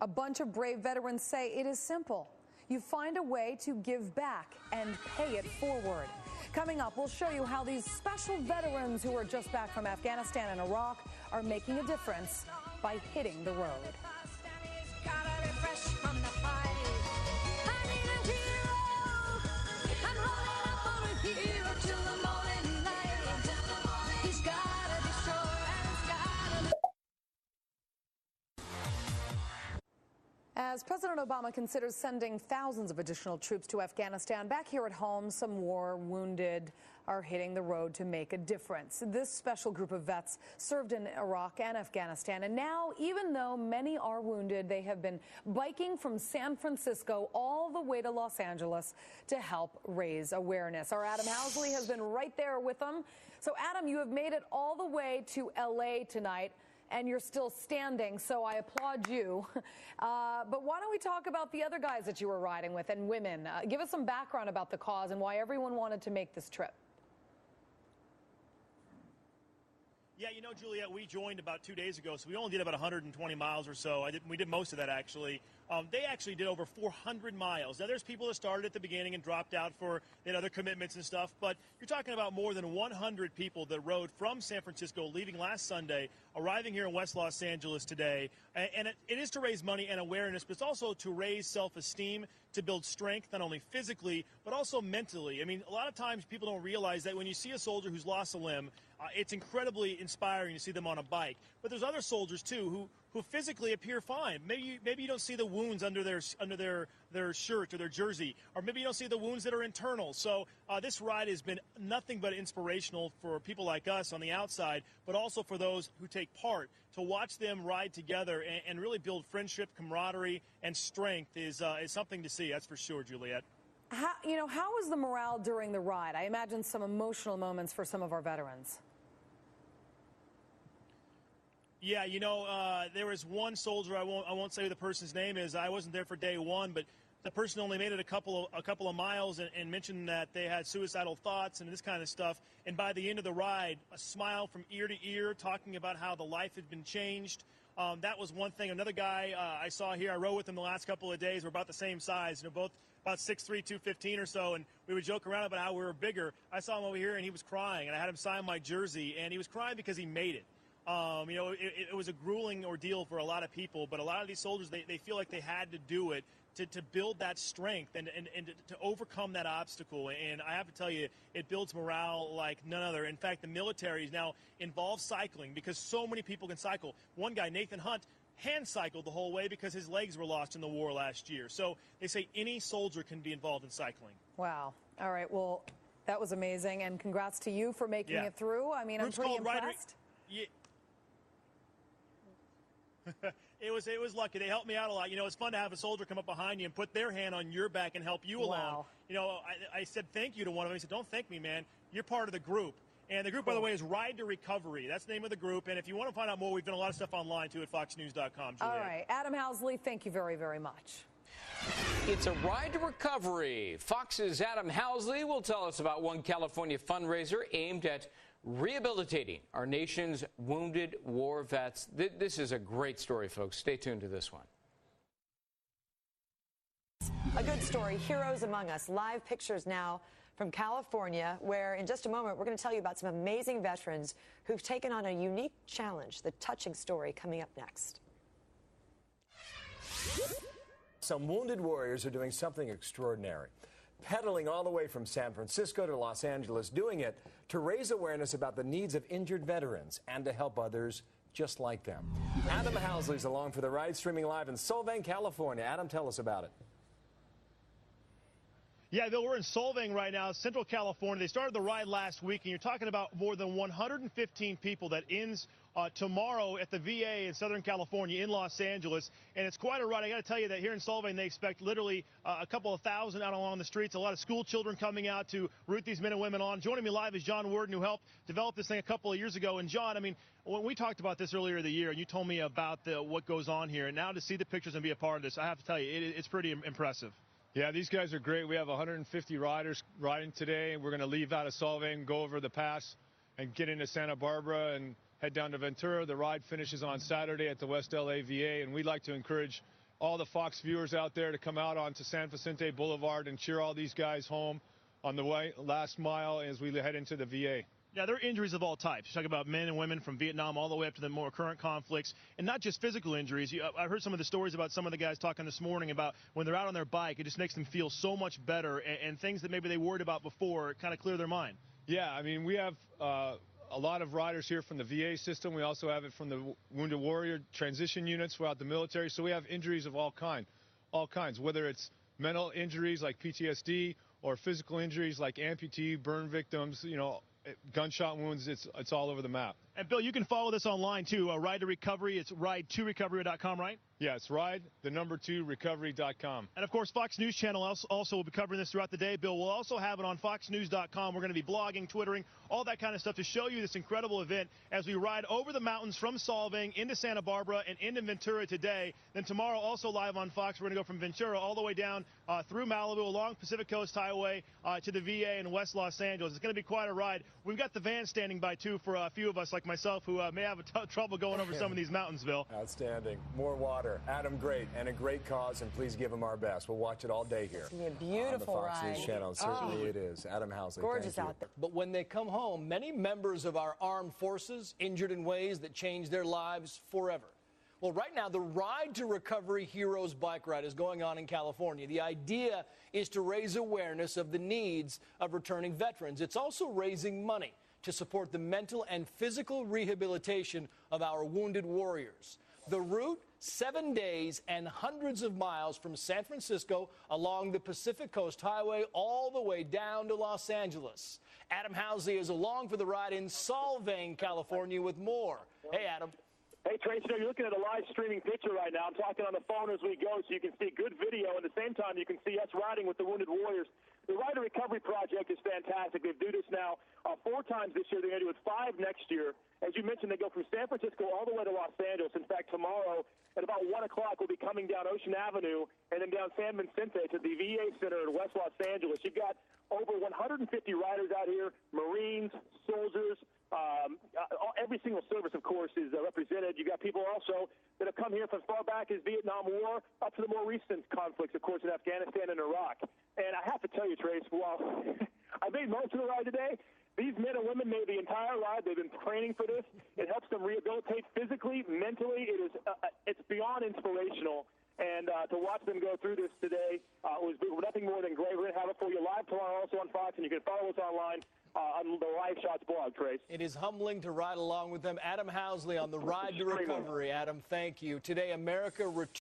A bunch of brave veterans say it is simple. You find a way to give back and pay it forward. Coming up, we'll show you how these special veterans who are just back from Afghanistan and Iraq are making a difference by hitting the road. As President Obama considers sending thousands of additional troops to Afghanistan, back here at home, some war wounded are hitting the road to make a difference. This special group of vets served in Iraq and Afghanistan, and now, even though many are wounded, they have been biking from San Francisco all the way to Los Angeles to help raise awareness. Our Adam Housley has been right there with them. So, Adam, you have made it all the way to L.A. tonight, and you're still standing, so I applaud you. But why don't we talk about the other guys that you were riding with and women? Give us some background about the cause and why everyone wanted to make this trip. Yeah, you know, Juliet, we joined about 2 days ago, so we only did about 120 miles or so. We did most of that, actually. They actually did over 400 miles. Now, there's people that started at the beginning and dropped out for other commitments and stuff, but you're talking about more than 100 people that rode from San Francisco, leaving last Sunday, arriving here in West Los Angeles today. And it is to raise money and awareness, but it's also to raise self-esteem, to build strength, not only physically, but also mentally. I mean, a lot of times people don't realize that when you see a soldier who's lost a limb, it's incredibly inspiring to see them on a bike. But there's other soldiers, too, who physically appear fine. Maybe you don't see the wounds under their shirt or their jersey, or maybe you don't see the wounds that are internal. So this ride has been nothing but inspirational for people like us on the outside, but also for those who take part. To watch them ride together and really build friendship, camaraderie, and strength is something to see, that's for sure, Juliet. How was the morale during the ride? I imagine some emotional moments for some of our veterans. Yeah, there was one soldier, I won't say who the person's name is. I wasn't there for day one, but the person only made it a couple of miles and mentioned that they had suicidal thoughts and this kind of stuff. And by the end of the ride, a smile from ear to ear, talking about how the life had been changed. That was one thing. Another guy I saw here, I rode with him the last couple of days. We're about the same size, both about 6'3", 215 or so, and we would joke around about how we were bigger. I saw him over here, and he was crying, and I had him sign my jersey, and he was crying because he made it. It was a grueling ordeal for a lot of people, but a lot of these soldiers, they feel like they had to do it to build that strength and to overcome that obstacle. And I have to tell you, it builds morale like none other. In fact, the military is now involved cycling because so many people can cycle. One guy, Nathan Hunt, hand cycled the whole way because his legs were lost in the war last year. So they say any soldier can be involved in cycling. Wow. All right. Well, that was amazing. And congrats to you for making it through. I mean, I'm pretty impressed. Yeah. It was lucky. They helped me out a lot. It's fun to have a soldier come up behind you and put their hand on your back and help you along. I said thank you to one of them. He said, "Don't thank me, man. You're part of the group." And the group, by the way, is Ride to Recovery. That's the name of the group. And if you want to find out more, we've done a lot of stuff online, too, at foxnews.com. All right. Adam Housley, thank you very, very much. It's a Ride to Recovery. Fox's Adam Housley will tell us about one California fundraiser aimed at rehabilitating our nation's wounded war vets. This is a great story, folks. Stay tuned to this one. A good story, Heroes Among Us. Live pictures now from California, where in just a moment we're going to tell you about some amazing veterans who've taken on a unique challenge. The touching story coming up next. Some wounded warriors are doing something extraordinary. Pedaling all the way from San Francisco to Los Angeles, doing it to raise awareness about the needs of injured veterans and to help others just like them. Adam Housley's along for the ride, streaming live in Solvang, California. Adam, tell us about it. Yeah, Bill, we're in Solvang right now, Central California. They started the ride last week, and you're talking about more than 115 people that ends tomorrow at the VA in Southern California in Los Angeles. And it's quite a ride. I got to tell you that here in Solvang, they expect literally a couple of thousand out along the streets, a lot of school children coming out to root these men and women on. Joining me live is John Worden, who helped develop this thing a couple of years ago. And John, I mean, when we talked about this earlier in the year, and you told me about what goes on here, and now to see the pictures and be a part of this, I have to tell you, it's pretty impressive. Yeah, these guys are great. We have 150 riders riding today, and we're going to leave out of Solvang, go over the pass, and get into Santa Barbara and head down to Ventura. The ride finishes on Saturday at the West LA VA, and we'd like to encourage all the Fox viewers out there to come out onto San Vicente Boulevard and cheer all these guys home on the last mile as we head into the VA. Yeah, there are injuries of all types. You talk about men and women from Vietnam all the way up to the more current conflicts, and not just physical injuries. I heard some of the stories about some of the guys talking this morning about when they're out on their bike, it just makes them feel so much better, and things that maybe they worried about before kind of clear their mind. Yeah, I mean, we have a lot of riders here from the VA system. We also have it from the Wounded Warrior transition units throughout the military. So we have injuries of all kinds, whether it's mental injuries like PTSD or physical injuries like amputee, burn victims, gunshot wounds. It's all over the map. And Bill, you can follow this online too. Ride to Recovery. It's ride2recovery.com, right? Yeah, it's ride2recovery.com. And of course, Fox News Channel also will be covering this throughout the day. Bill, we'll also have it on foxnews.com. We're going to be blogging, twittering, all that kind of stuff to show you this incredible event as we ride over the mountains from Solvang into Santa Barbara and into Ventura today. Then tomorrow, also live on Fox, we're going to go from Ventura all the way down through Malibu, along Pacific Coast Highway to the VA in West Los Angeles. It's going to be quite a ride. We've got the van standing by, too, for a few of us like myself who may have trouble going over some of these mountains, Bill. Outstanding. More water. Adam, great, and a great cause, and please give him our best. We'll watch it all day here. It's going to be a beautiful on the Fox ride. News Channel. Certainly it is. Adam Housley, Gorgeous thank you. out there. But when they come home, many members of our armed forces injured in ways that change their lives forever. Well, right now, the Ride to Recovery Heroes bike ride is going on in California. The idea is to raise awareness of the needs of returning veterans. It's also raising money to support the mental and physical rehabilitation of our wounded warriors. The route, 7 days and hundreds of miles from San Francisco along the Pacific Coast Highway all the way down to Los Angeles. Adam Housley is along for the ride in Solvang, California with more. Hey, Adam. Hey, Trace, you're looking at a live streaming picture right now. I'm talking on the phone as we go, so you can see good video. At the same time, you can see us riding with the Wounded Warriors. The Ride to Recovery Project is fantastic. They do this now 4 times this year. They're going to do it 5 next year. As you mentioned, they go from San Francisco all the way to Los Angeles. In fact, tomorrow at about 1 o'clock, we'll be coming down Ocean Avenue and then down San Vicente to the VA Center in West Los Angeles. You've got over 150 riders out here, Marines, soldiers, every single service, of course, is represented. You've got people also that have come here from as far back as Vietnam War up to the more recent conflicts, of course, in Afghanistan and Iraq. And I have to tell you, Trace, while I made most of the ride today, these men and women made the entire ride. They've been training for this. It helps them rehabilitate physically, mentally. It's beyond inspirational. And to watch them go through this today was nothing more than great. We're going to have it for you live tomorrow also on Fox, and you can follow us online on the Live Shots blog, Trace. It is humbling to ride along with them. Adam Housley on the Ride to Recovery. Adam, thank you. Today, America returns.